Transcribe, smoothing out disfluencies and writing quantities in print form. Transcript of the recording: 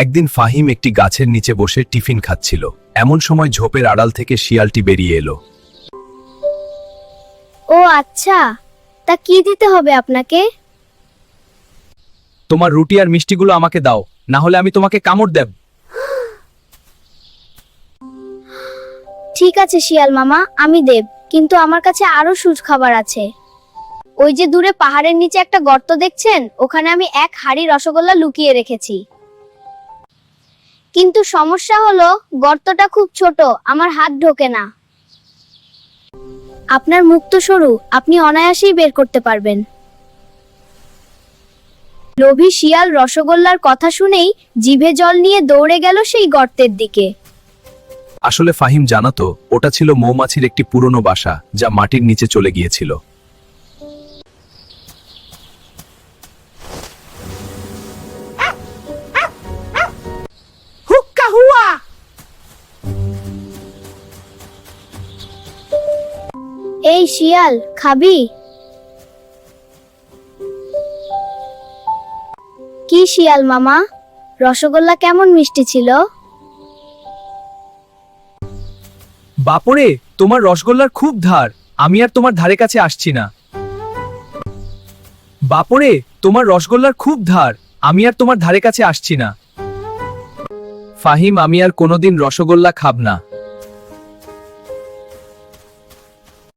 একদিন ফাহিম একটি গাছের নিচে বসে টিফিন খাচ্ছিল। এমন সময় ঝোপের আড়াল থেকে শিয়ালটি বেরিয়ে এলো। ও আচ্ছা, তা কি দিতে হবে আপনাকে? তোমার রুটি আর মিষ্টিগুলো আমাকে দাও, না হলে আমি তোমাকে কামড় দেব। ঠিক আছে শিয়াল মামা, আমি দেব, কিন্তু আমার কাছে আরো সুজ খাবার আছে। ওই যে দূরে পাহাড়ের নিচে একটা গর্ত দেখছেন, ওখানে আমি এক হাঁড়ি রসগোল্লা লুকিয়ে রেখেছি। কিন্তু সমস্যা হলো গর্তটা খুব ছোট, আমার হাত ঢোকে না। আপনার মুখ তো সরু, আপনি অনায়াসেই বের করতে পারবেন। লোভী শিয়াল রসগোল্লার কথা শুনেই জিভে জল নিয়ে দৌড়ে গেল সেই গর্তের দিকে। আসলে ফাহিম জানাতো ওটা ছিল মৌমাছির একটি পুরনো বাসা, যা মাটির নিচে চলে গিয়েছিল। হুক্কা হুয়া। এই শিয়াল, খাবি? কি শিয়াল মামা, রসগোল্লা কেমন মিষ্টি ছিল? বাপরে, তোমার রসগোল্লার খুব ধার, আমি আর তোমার ধারে কাছে আসছি না। বাপরে, তোমার রসগোল্লার খুব ধার, আমি আর তোমার ধারে কাছে আসছি না। ফাহিম, আমি আর কোনোদিন রসগোল্লা খাব না।